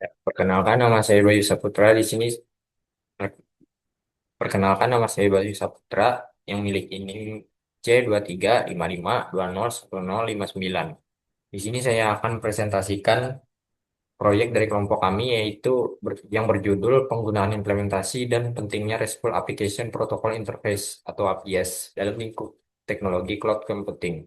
Ya, perkenalkan nama saya Bayu Saputra di sini. Perkenalkan nama saya Bayu Saputra yang milik ini C2355201059. Di sini saya akan presentasikan proyek dari kelompok kami yaitu yang berjudul penggunaan implementasi dan pentingnya RESTful Application Protocol Interface atau APIS dalam lingkup teknologi cloud computing.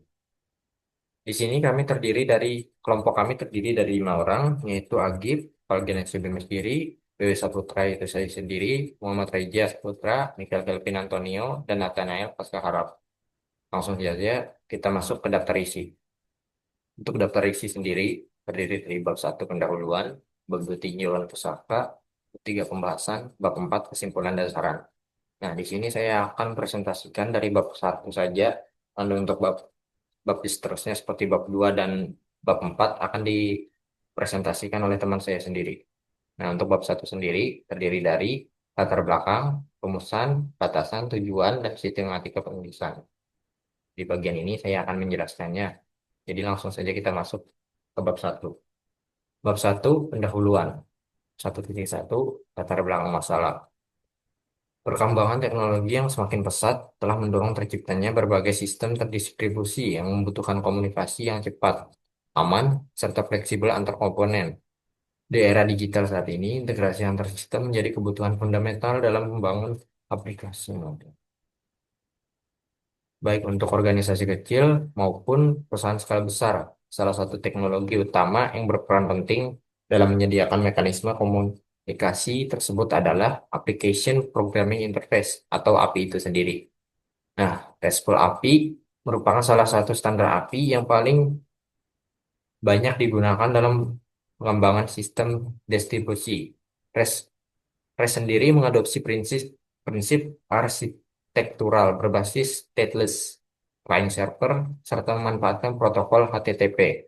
Di sini kelompok kami terdiri dari 5 orang, yaitu Agib, Valgen Sibimesgiri, Dewi Saputra itu saya sendiri, Muhammad Reja Saputra, Michael Kelvin Antonio, dan Nathanael Pasca Harap. Langsung saja kita masuk ke daftar isi. Untuk daftar isi sendiri, terdiri dari bab 1 pendahuluan, bab 2 tinjauan pusaka, bab 3 pembahasan, bab 4 kesimpulan dan saran. Nah, di sini saya akan presentasikan dari bab 1 saja, lalu untuk bab seterusnya seperti bab 2 dan bab 4 akan dipresentasikan oleh teman saya sendiri. Nah, untuk bab 1 sendiri terdiri dari latar belakang, rumusan, batasan, tujuan, dan sistematika penulisan. Di bagian ini saya akan menjelaskannya. Jadi langsung saja kita masuk ke bab 1. Bab 1 pendahuluan. 1.1 latar belakang masalah. Perkembangan teknologi yang semakin pesat telah mendorong terciptanya berbagai sistem terdistribusi yang membutuhkan komunikasi yang cepat, aman, serta fleksibel antar komponen. Di era digital saat ini, integrasi antar sistem menjadi kebutuhan fundamental dalam membangun aplikasi modern, baik untuk organisasi kecil maupun perusahaan skala besar. Salah satu teknologi utama yang berperan penting dalam menyediakan mekanisme komunikasi tersebut adalah Application Programming Interface atau API itu sendiri. Nah, RESTful API merupakan salah satu standar API yang paling banyak digunakan dalam pengembangan sistem distribusi. REST, REST sendiri mengadopsi prinsip prinsip arsitektural berbasis stateless client server serta memanfaatkan protokol HTTP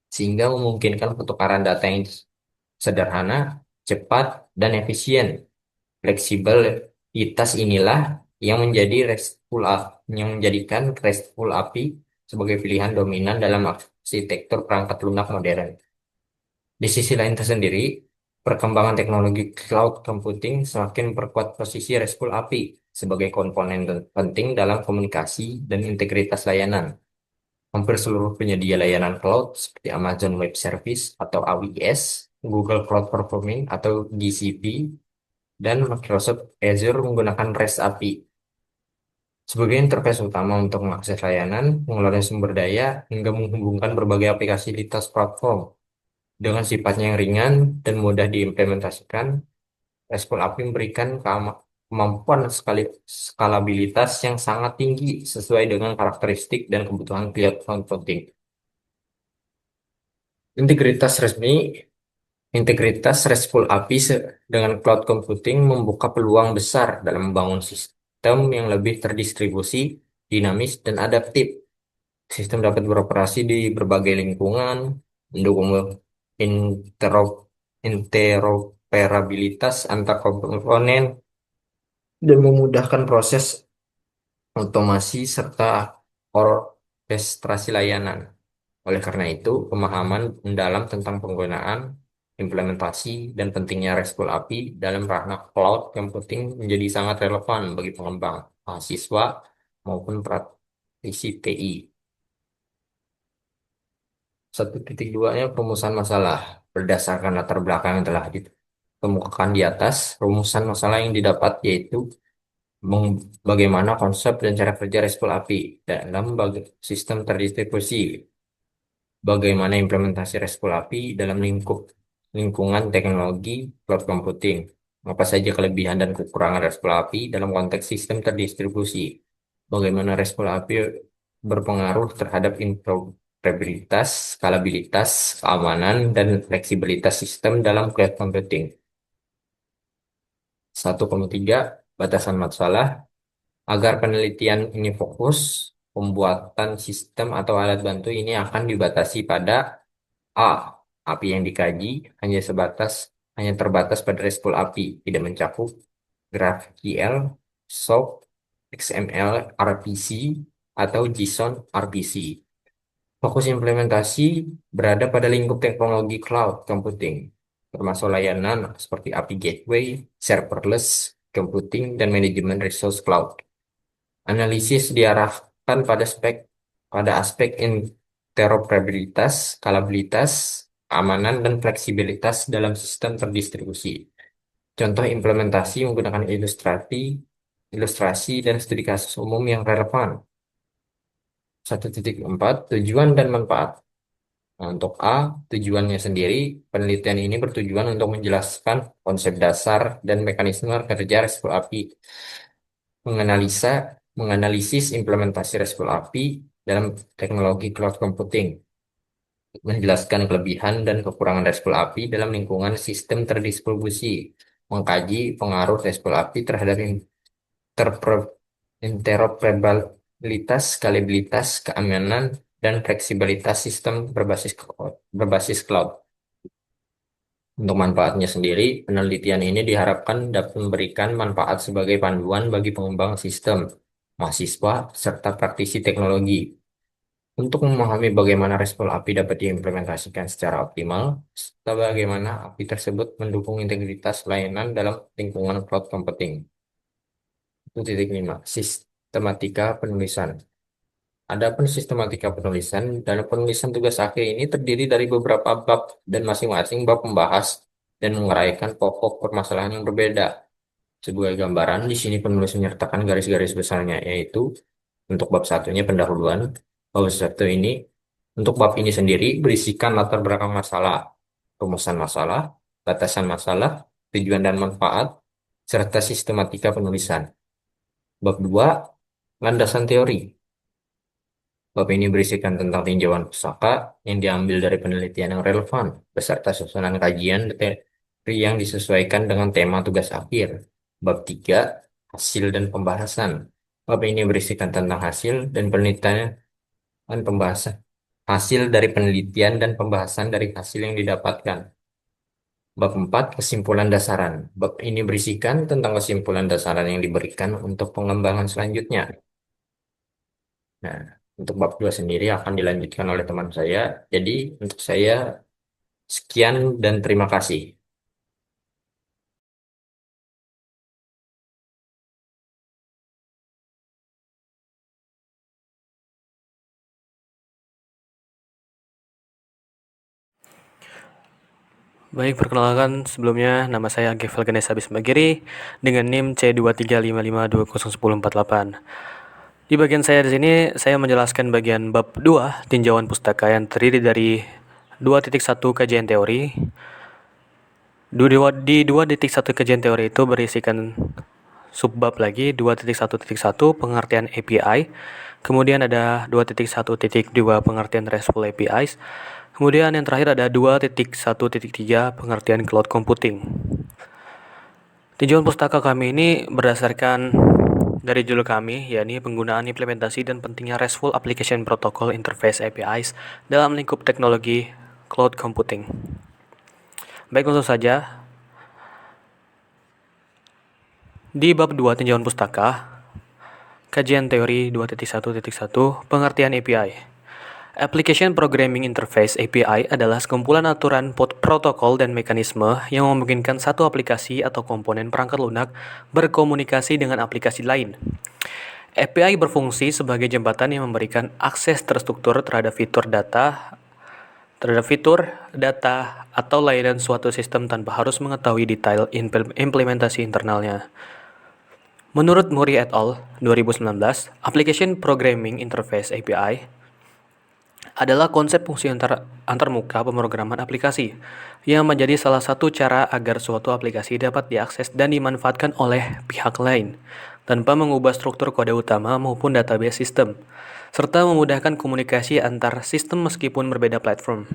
sehingga memungkinkan pertukaran data yang sederhana, cepat, dan efisien. Fleksibilitas inilah yang menjadikan RESTful API sebagai pilihan dominan dalam arsitektur perangkat lunak modern. Di sisi lain tersendiri, perkembangan teknologi cloud computing semakin memperkuat posisi RESTful API sebagai komponen penting dalam komunikasi dan integritas layanan. Hampir seluruh penyedia layanan cloud seperti Amazon Web Service atau AWS, Google Cloud Performing atau GCP, dan Microsoft Azure menggunakan REST API sebagai interface utama untuk mengakses layanan, mengelola sumber daya, hingga menghubungkan berbagai aplikasi lintas platform. Dengan sifatnya yang ringan dan mudah diimplementasikan, RESTful API memberikan kemampuan skalabilitas yang sangat tinggi sesuai dengan karakteristik dan kebutuhan cloud computing. Integritas resmi Integritas RESTful API dengan cloud computing membuka peluang besar dalam membangun sistem yang lebih terdistribusi, dinamis, dan adaptif. Sistem dapat beroperasi di berbagai lingkungan, mendukung interop- interoperabilitas antar komponen, dan memudahkan proses otomasi serta orkestrasi layanan. Oleh karena itu, pemahaman mendalam tentang penggunaan, implementasi, dan pentingnya RESTful API dalam ranah cloud computing menjadi sangat relevan bagi pengembang, mahasiswa, maupun praktisi TI. 1.2-nya perumusan masalah. Berdasarkan latar belakang yang telah ditemukan di atas, rumusan masalah yang didapat yaitu bagaimana konsep dan cara kerja RESTful API dalam sistem terdistribusi, bagaimana implementasi RESTful API dalam lingkungan teknologi cloud computing, apa saja kelebihan dan kekurangan RESTful API dalam konteks sistem terdistribusi, bagaimana RESTful API berpengaruh terhadap interoperabilitas, skalabilitas, keamanan, dan fleksibilitas sistem dalam cloud computing. 1,3 batasan masalah. Agar penelitian ini fokus, pembuatan sistem atau alat bantu ini akan dibatasi pada A. API yang dikaji hanya terbatas pada RESTful API, tidak mencakup GraphQL, SOAP, XML, RPC, atau JSON RPC. Fokus implementasi berada pada lingkup teknologi cloud computing. termasuk layanan seperti API Gateway, serverless, computing, dan manajemen resource cloud. Analisis diarahkan pada aspek interoperabilitas, skalabilitas, keamanan, dan fleksibilitas dalam sistem terdistribusi. Contoh implementasi menggunakan ilustrasi dan studi kasus umum yang relevan. 1.4 Tujuan dan manfaat. Nah, untuk A, tujuannya sendiri, penelitian ini bertujuan untuk menjelaskan konsep dasar dan mekanisme kerja RESTful API, menganalisa, menganalisis implementasi RESTful API dalam teknologi cloud computing, menjelaskan kelebihan dan kekurangan RESTful API dalam lingkungan sistem terdistribusi, mengkaji pengaruh RESTful API terhadap interoperabilitas, skalabilitas, keamanan, dan fleksibilitas sistem berbasis cloud. Untuk manfaatnya sendiri, penelitian ini diharapkan dapat memberikan manfaat sebagai panduan bagi pengembang sistem, mahasiswa, serta praktisi teknologi untuk memahami bagaimana RESTful API dapat diimplementasikan secara optimal, serta bagaimana API tersebut mendukung integritas layanan dalam lingkungan cloud computing. 1.5 Sistematika penulisan. Adapun sistematika penulisan, dalam penulisan tugas akhir ini terdiri dari beberapa bab dan masing-masing bab membahas dan menguraikan pokok permasalahan yang berbeda. Sebagai gambaran, di sini penulis menyertakan garis-garis besarnya, yaitu untuk bab satunya pendahuluan. Bab satu ini, untuk bab ini sendiri berisikan latar belakang masalah, rumusan masalah, batasan masalah, tujuan dan manfaat, serta sistematika penulisan. Bab 2, landasan teori. Bab ini berisikan tentang tinjauan pusaka yang diambil dari penelitian yang relevan, beserta susunan kajian teori yang disesuaikan dengan tema tugas akhir. Bab 3, hasil dan pembahasan. Bab ini berisikan tentang hasil dan penelitian dan pembahasan. Hasil dari penelitian dan pembahasan dari hasil yang didapatkan. Bab 4, kesimpulan dasaran. Bab ini berisikan tentang kesimpulan dasaran yang diberikan untuk pengembangan selanjutnya. Nah, untuk bab 2 sendiri akan dilanjutkan oleh teman saya. Jadi, untuk saya sekian dan terima kasih. Baik, perkenalkan sebelumnya nama saya Gevel Ganesha Bismagiri dengan NIM C2355201048. Di bagian saya di sini saya menjelaskan bagian bab 2 tinjauan pustaka yang terdiri dari 2.1 kajian teori. Di 2.1 kajian teori itu berisikan subbab lagi 2.1.1 pengertian API. Kemudian ada 2.1.2 pengertian RESTful APIs. Kemudian yang terakhir ada 2.1.3 pengertian cloud computing. Tinjauan pustaka kami ini berdasarkan dari judul kami, yakni penggunaan implementasi dan pentingnya RESTful Application Protocol Interface APIs dalam lingkup teknologi cloud computing. Baik, langsung saja. Di bab 2 tinjauan pustaka, kajian teori 2.1.1 pengertian API. Application Programming Interface API adalah sekumpulan aturan protokol dan mekanisme yang memungkinkan satu aplikasi atau komponen perangkat lunak berkomunikasi dengan aplikasi lain. API berfungsi sebagai jembatan yang memberikan akses terstruktur terhadap fitur data atau layanan suatu sistem tanpa harus mengetahui detail implementasi internalnya. Menurut Murray et al. 2019, Application Programming Interface API adalah konsep fungsi antarmuka pemrograman aplikasi yang menjadi salah satu cara agar suatu aplikasi dapat diakses dan dimanfaatkan oleh pihak lain tanpa mengubah struktur kode utama maupun database sistem, serta memudahkan komunikasi antar sistem meskipun berbeda platform.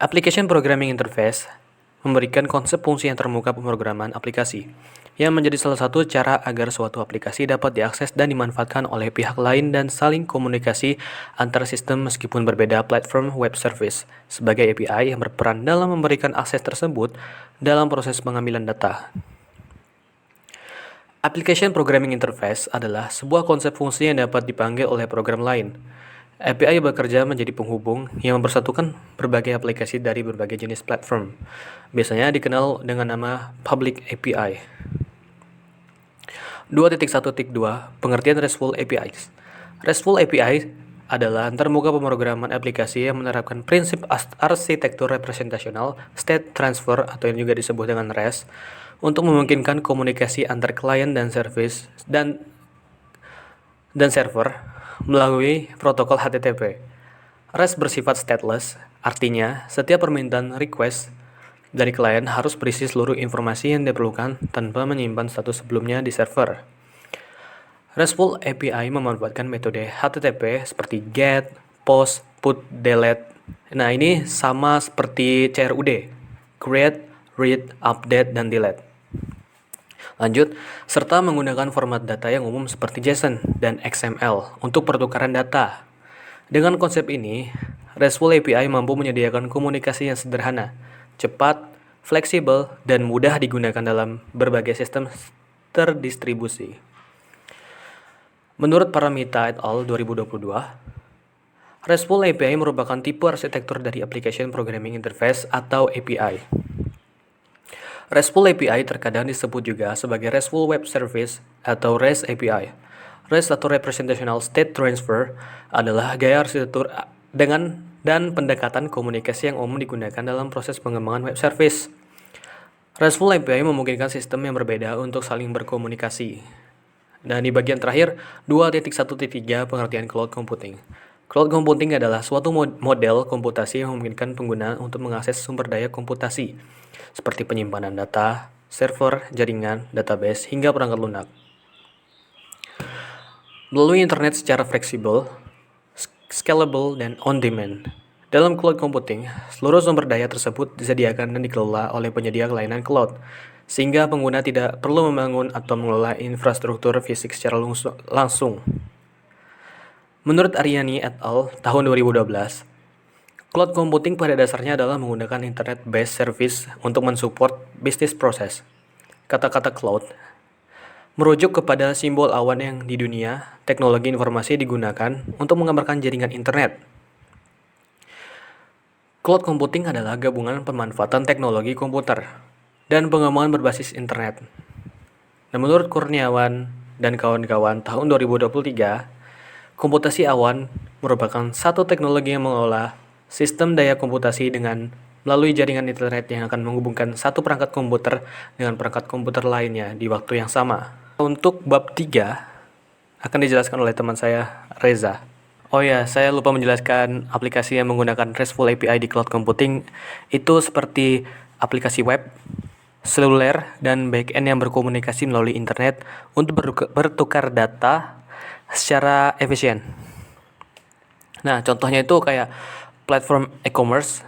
Application Programming Interface memberikan konsep fungsi antarmuka pemrograman aplikasi yang menjadi salah satu cara agar suatu aplikasi dapat diakses dan dimanfaatkan oleh pihak lain dan saling komunikasi antar sistem meskipun berbeda platform web service sebagai API yang berperan dalam memberikan akses tersebut dalam proses pengambilan data. Application Programming Interface adalah sebuah konsep fungsi yang dapat dipanggil oleh program lain. API bekerja menjadi penghubung yang mempersatukan berbagai aplikasi dari berbagai jenis platform. Biasanya dikenal dengan nama Public API. 2.1.2 Pengertian RESTful APIs. RESTful API adalah antarmuka pemrograman aplikasi yang menerapkan prinsip arsitektur representasional state transfer atau yang juga disebut dengan REST untuk memungkinkan komunikasi antar klien dan service dan server melalui protokol HTTP. REST bersifat stateless, artinya setiap permintaan request dari klien harus berisi seluruh informasi yang diperlukan tanpa menyimpan status sebelumnya di server. RESTful API memanfaatkan metode HTTP seperti GET, POST, PUT, DELETE. Nah, ini sama seperti CRUD, create, read, update, dan delete. Lanjut, serta menggunakan format data yang umum seperti JSON dan XML untuk pertukaran data. Dengan konsep ini, RESTful API mampu menyediakan komunikasi yang sederhana, cepat, fleksibel, dan mudah digunakan dalam berbagai sistem terdistribusi. Menurut Paramita et al. 2022, RESTful API merupakan tipe arsitektur dari Application Programming Interface atau API. RESTful API terkadang disebut juga sebagai RESTful Web Service atau REST API. REST atau Representational State Transfer adalah gaya arsitektur dengan dan pendekatan komunikasi yang umum digunakan dalam proses pengembangan web service. RESTful API memungkinkan sistem yang berbeda untuk saling berkomunikasi. Dan di bagian terakhir, 2.1.3 pengertian cloud computing. Cloud computing adalah suatu model komputasi yang memungkinkan pengguna untuk mengakses sumber daya komputasi, seperti penyimpanan data, server, jaringan, database, hingga perangkat lunak. Melalui internet secara fleksibel, scalable, dan on-demand. Dalam cloud computing, seluruh sumber daya tersebut disediakan dan dikelola oleh penyedia layanan cloud, sehingga pengguna tidak perlu membangun atau mengelola infrastruktur fisik secara langsung. Menurut Aryani et al. Tahun 2012, cloud computing pada dasarnya adalah menggunakan internet-based service untuk mensupport bisnis proses. Kata-kata cloud merujuk kepada simbol awan yang di dunia teknologi informasi digunakan untuk menggambarkan jaringan internet. Cloud computing adalah gabungan pemanfaatan teknologi komputer dan pengembangan berbasis internet. Dan menurut Kurniawan dan kawan-kawan tahun 2023, komputasi awan merupakan satu teknologi yang mengolah sistem daya komputasi dengan melalui jaringan internet yang akan menghubungkan satu perangkat komputer dengan perangkat komputer lainnya di waktu yang sama. Untuk bab 3 akan dijelaskan oleh teman saya, Reza. Oh ya, saya lupa menjelaskan aplikasi yang menggunakan RESTful API di cloud computing itu seperti aplikasi web, seluler, dan backend yang berkomunikasi melalui internet untuk bertukar data secara efisien. Nah, contohnya itu kayak platform e-commerce,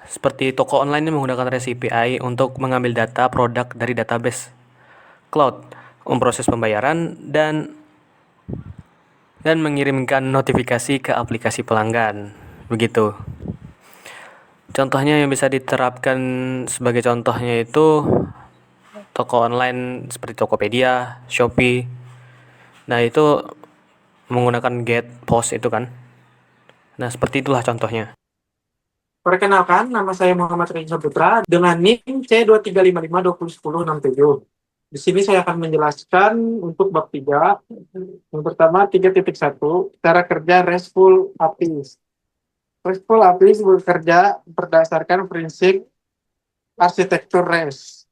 seperti toko online yang menggunakan REST API untuk mengambil data produk dari database cloud, memproses pembayaran, dan mengirimkan notifikasi ke aplikasi pelanggan. Begitu. Contohnya yang bisa diterapkan sebagai contohnya itu toko online seperti Tokopedia, Shopee. Nah, itu menggunakan get, post itu kan. Nah, seperti itulah contohnya. Perkenalkan, nama saya Muhammad Reza Putra dengan NIM C2355201067. Di sini saya akan menjelaskan untuk bab 3. Yang pertama, 3.1, cara kerja RESTful APIs. RESTful APIs bekerja berdasarkan prinsip arsitektur REST,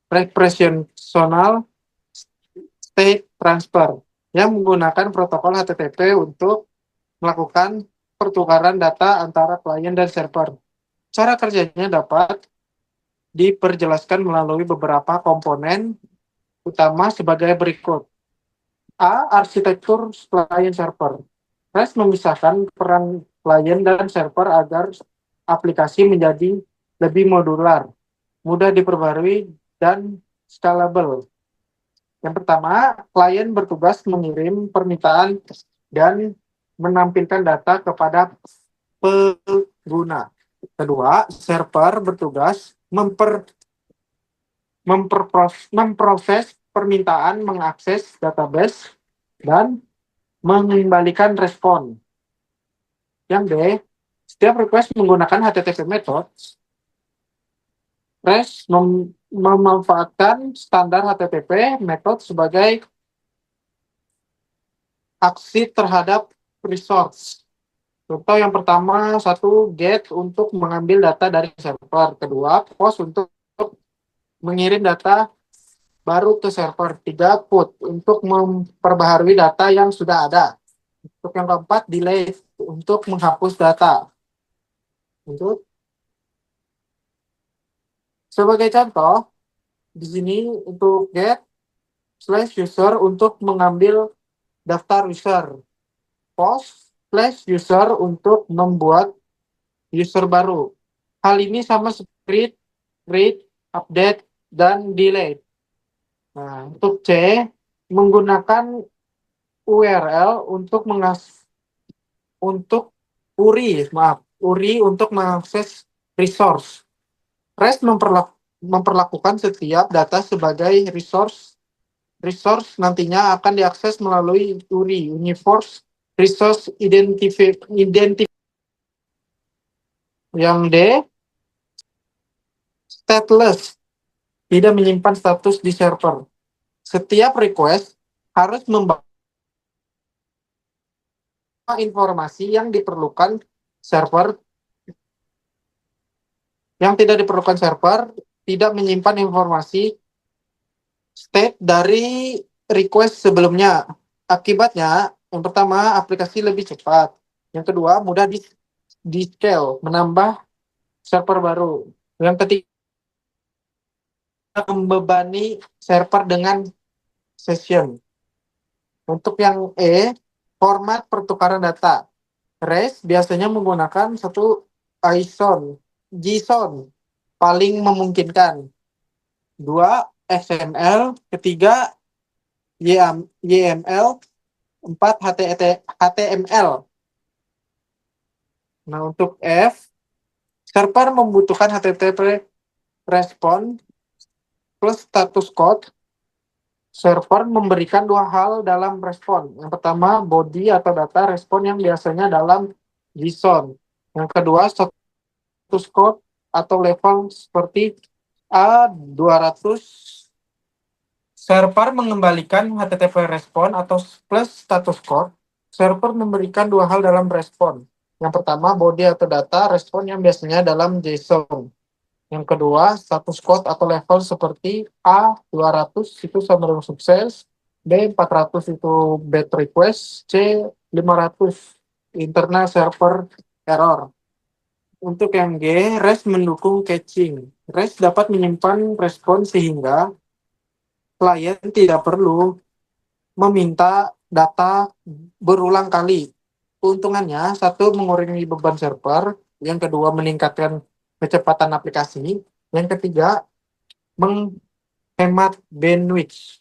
Representational State Transfer, yang menggunakan protokol HTTP untuk melakukan pertukaran data antara klien dan server. Cara kerjanya dapat diperjelaskan melalui beberapa komponen utama sebagai berikut. A. Arsitektur klien server. REST memisahkan peran klien dan server agar aplikasi menjadi lebih modular, mudah diperbarui, dan scalable. Yang pertama, klien bertugas mengirim permintaan dan menampilkan data kepada pengguna. Kedua, server bertugas memproses permintaan, mengakses database, dan mengembalikan respon. Yang D, setiap request menggunakan HTTP method, REST memanfaatkan standar HTTP method sebagai aksi terhadap resource. Contoh yang pertama, satu get untuk mengambil data dari server. Kedua, post untuk mengirim data baru ke server. Tiga, put untuk memperbaharui data yang sudah ada. Untuk yang keempat, delete untuk menghapus data. Untuk sebagai contoh, di sini untuk get slash user untuk mengambil daftar user. Post slash user untuk membuat user baru. Hal ini sama seperti read, update, dan delete. Nah, untuk C, menggunakan URL untuk URI untuk mengakses resource. REST memperlakukan setiap data sebagai resource. Resource nantinya akan diakses melalui URI, Uniform Resource Identifier. Yang D, stateless, tidak menyimpan status di server. Setiap request harus membawa informasi yang diperlukan server. Yang tidak diperlukan server tidak menyimpan informasi state dari request sebelumnya. Akibatnya, yang pertama, aplikasi lebih cepat. Yang kedua, mudah di scale, menambah server baru. Yang ketiga, membebani server dengan session. Untuk yang E, format pertukaran data. REST biasanya menggunakan satu JSON paling memungkinkan. Dua, XML. Ketiga, YML. Empat, HTML. Nah, untuk F, server membutuhkan HTTP respon plus status code. Server memberikan dua hal dalam respon. Yang pertama, body atau data respon yang biasanya dalam JSON. Yang kedua, status code atau level seperti A200. Server mengembalikan HTTP respon atau plus status code. Server memberikan dua hal dalam respon. Yang pertama, body atau data respon yang biasanya dalam JSON. Yang kedua, status code atau level seperti A200 itu summary sukses, B400 itu bad request, C500 internal server error. Untuk yang G, REST mendukung caching. REST dapat menyimpan respon sehingga klien tidak perlu meminta data berulang kali. Keuntungannya, satu, mengurangi beban server, yang kedua, meningkatkan kecepatan aplikasi, yang ketiga, menghemat bandwidth.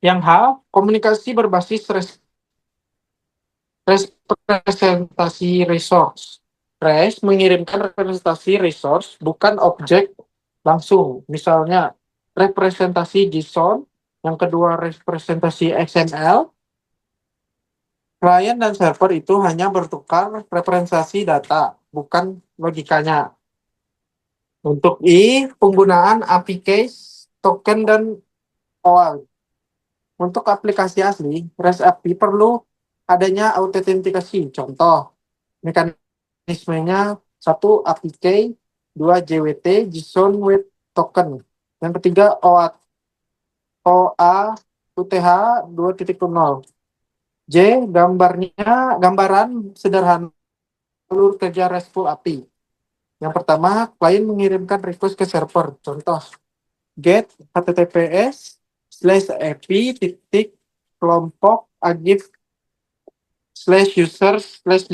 Yang H, komunikasi berbasis representasi resource. REST mengirimkan representasi resource, bukan objek langsung. Misalnya, representasi JSON, yang kedua representasi XML. Klien dan server itu hanya bertukar representasi data, bukan logikanya. Untuk I, penggunaan API case, token, dan OAuth. Untuk aplikasi asli, REST API perlu adanya autentikasi. Contoh, mekanismenya satu API key, dua JWT, JSON with token. Yang ketiga OAuth, OAuth 2.0. J, gambaran sederhana alur kerja RESTful API. Yang pertama, klien mengirimkan request ke server. Contoh, get https /api titik kelompok agif /user /5.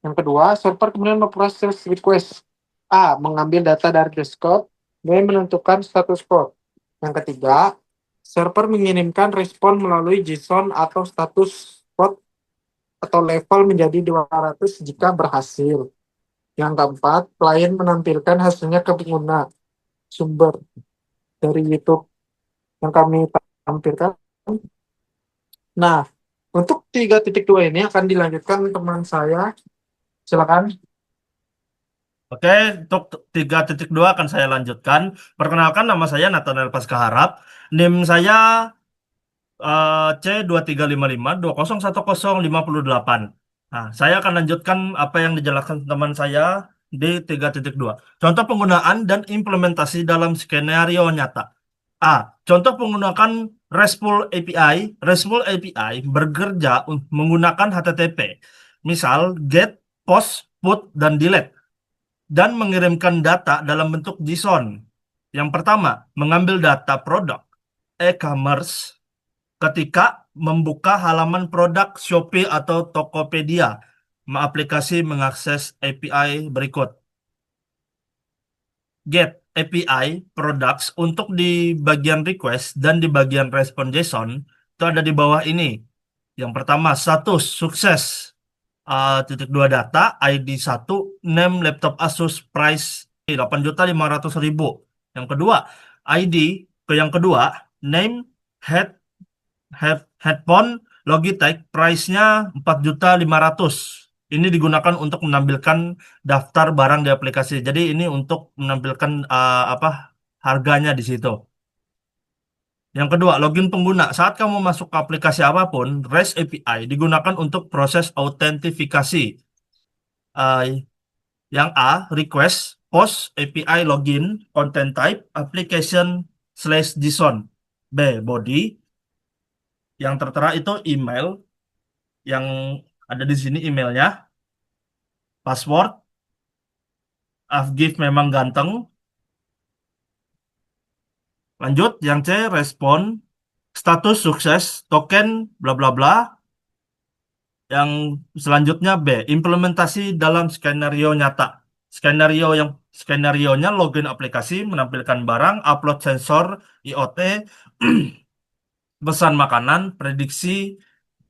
Yang kedua, server kemudian memproses request. A, mengambil data dari desktop. B, menentukan status code. Yang ketiga, server mengirimkan respon melalui JSON atau status code atau level menjadi 200 jika berhasil. Yang keempat, klien menampilkan hasilnya ke pengguna. Sumber dari YouTube yang kami tampilkan. Nah, Untuk 3.2 ini akan dilanjutkan teman saya. Silakan. Oke, untuk 3.2 akan saya lanjutkan. Perkenalkan, nama saya Nathanael Paskaharap. NIM saya C235520105008. Nah, saya akan lanjutkan apa yang dijelaskan teman saya di 3.2. Contoh penggunaan dan implementasi dalam skenario nyata. A. Contoh penggunaan RESTful API. RESTful API bekerja menggunakan HTTP. Misal, GET, POST, PUT, dan DELETE. Dan mengirimkan data dalam bentuk JSON. Yang pertama, mengambil data produk e-commerce ketika membuka halaman produk Shopee atau Tokopedia. Aplikasi mengakses API berikut. Get API products untuk di bagian request dan di bagian respon JSON itu ada di bawah ini. Yang pertama, status sukses. Titik dua data, ID 1, name laptop Asus, price 8.500.000. Yang kedua, ID yang kedua, name, headphone Logitech, price-nya 4.500.000. Ini digunakan untuk menampilkan daftar barang di aplikasi. Jadi ini untuk menampilkan harganya di situ. Yang kedua, login pengguna. Saat kamu masuk ke aplikasi apapun, REST API digunakan untuk proses autentifikasi. Yang A, request, post, API login, content type, application/JSON. B, body. Yang tertera itu email, yang ada di sini emailnya, password, Afgif memang ganteng. Lanjut, yang C, respon, status sukses, token, bla bla bla. Yang selanjutnya B, implementasi dalam skenario nyata. Skenarionya login aplikasi, menampilkan barang, upload sensor, IoT, pesan makanan, prediksi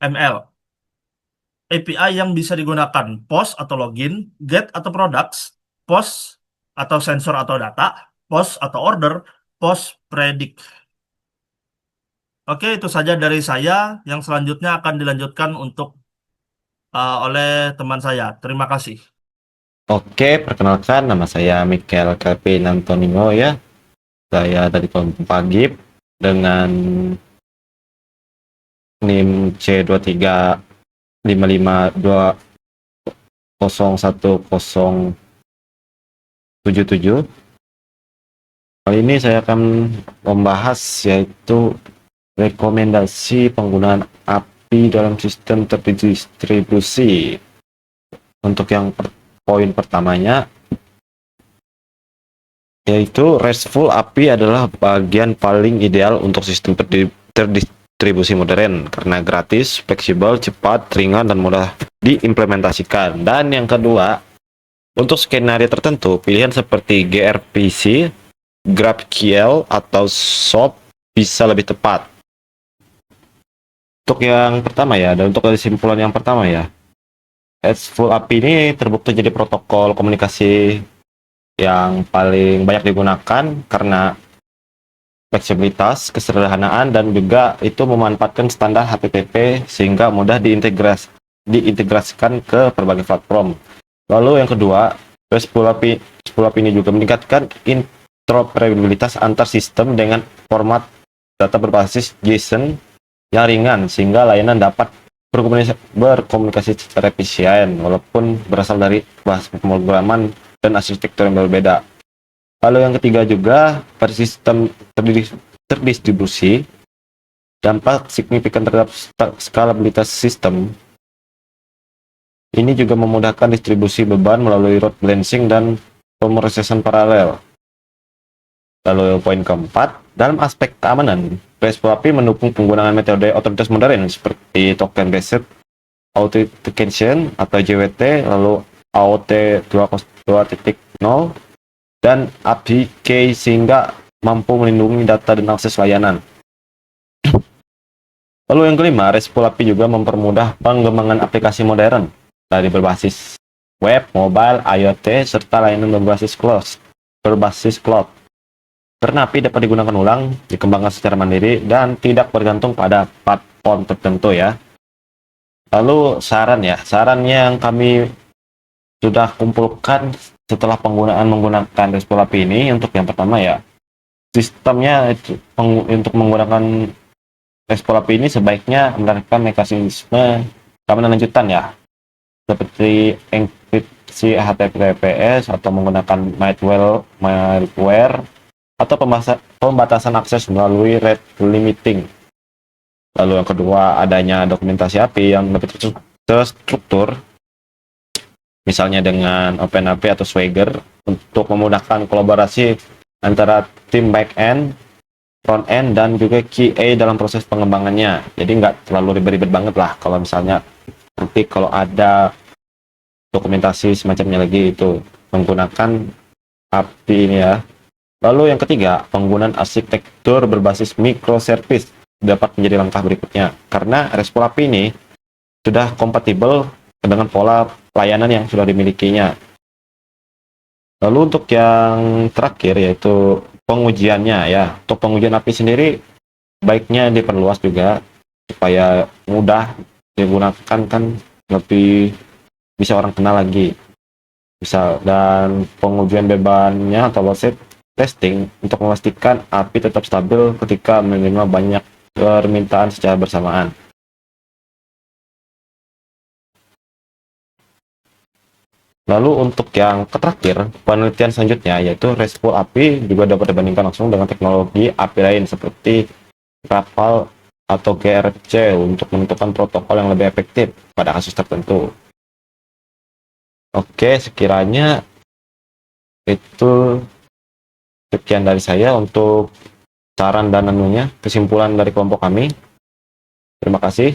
ML. API yang bisa digunakan post atau login, get atau products, post atau sensor atau data, post atau order, post predict. Oke, itu saja dari saya. Yang selanjutnya akan dilanjutkan oleh teman saya. Terima kasih. Oke, perkenalkan nama saya Michael Kevin Antonio ya. Saya dari kelompok Pagip dengan NIM C235520101077. Kali ini saya akan membahas yaitu rekomendasi penggunaan API dalam sistem terdistribusi. Untuk yang poin pertamanya, yaitu RESTful API adalah bagian paling ideal untuk sistem terdistribusi modern karena gratis, fleksibel, cepat, ringan, dan mudah diimplementasikan. Dan yang kedua, untuk skenario tertentu, pilihan seperti gRPC, GraphQL, atau SOAP bisa lebih tepat. Untuk yang pertama ya, dan untuk kesimpulan yang pertama ya, RESTful API ini terbukti jadi protokol komunikasi yang paling banyak digunakan karena fleksibilitas, kesederhanaan, dan juga itu memanfaatkan standar HTTP sehingga mudah diintegrasikan ke berbagai platform. Lalu yang kedua, RESTful API ini juga meningkatkan interoperabilitas antar sistem dengan format data berbasis JSON yang ringan sehingga layanan dapat berkomunikasi secara efisien walaupun berasal dari bahasa pemrograman dan arsitektur yang berbeda. Lalu yang ketiga juga, pada sistem terdistribusi, dampak signifikan terhadap skalabilitas sistem. Ini juga memudahkan distribusi beban melalui load balancing dan pemrosesan paralel. Lalu poin keempat, dalam aspek keamanan, RESTful API mendukung penggunaan metode otoritas modern seperti token based authentication atau JWT, lalu AOT 2.0 dan APK sehingga mampu melindungi data dan akses layanan. Lalu yang kelima, RESTful API juga mempermudah pengembangan aplikasi modern dari berbasis web, mobile, IoT, serta layanan berbasis cloud. Karena API dapat digunakan ulang, dikembangkan secara mandiri, dan tidak bergantung pada platform tertentu ya. Lalu saran yang kami sudah kumpulkan setelah menggunakan RESTful API ini, untuk yang pertama ya, sistemnya untuk menggunakan RESTful API ini sebaiknya menerapkan mekanisme keamanan lanjutan ya, seperti enkripsi HTTPS atau menggunakan malware atau pembatasan akses melalui rate limiting. Lalu yang kedua, adanya dokumentasi API yang lebih terstruktur, misalnya dengan OpenAPI atau Swagger, untuk memudahkan kolaborasi antara tim back-end, front-end, dan juga QA dalam proses pengembangannya. Jadi nggak terlalu ribet-ribet banget lah kalau misalnya nanti kalau ada dokumentasi semacamnya lagi itu menggunakan API ini ya. Lalu yang ketiga, penggunaan arsitektur berbasis microservice dapat menjadi langkah berikutnya, karena RESTful API ini sudah kompatibel dengan pola pelayanan yang sudah dimilikinya. Lalu untuk yang terakhir yaitu pengujiannya ya. Untuk pengujian API sendiri baiknya diperluas juga supaya mudah digunakan, kan lebih bisa orang kenal lagi. Dan pengujian bebannya atau load testing untuk memastikan API tetap stabil ketika menerima banyak permintaan secara bersamaan. Lalu untuk yang terakhir, penelitian selanjutnya yaitu RESTful API juga dapat dibandingkan langsung dengan teknologi API lain seperti Grapal atau gRPC untuk menentukan protokol yang lebih efektif pada kasus tertentu. Oke, sekiranya itu sekian dari saya untuk saran dan kesimpulan dari kelompok kami. Terima kasih.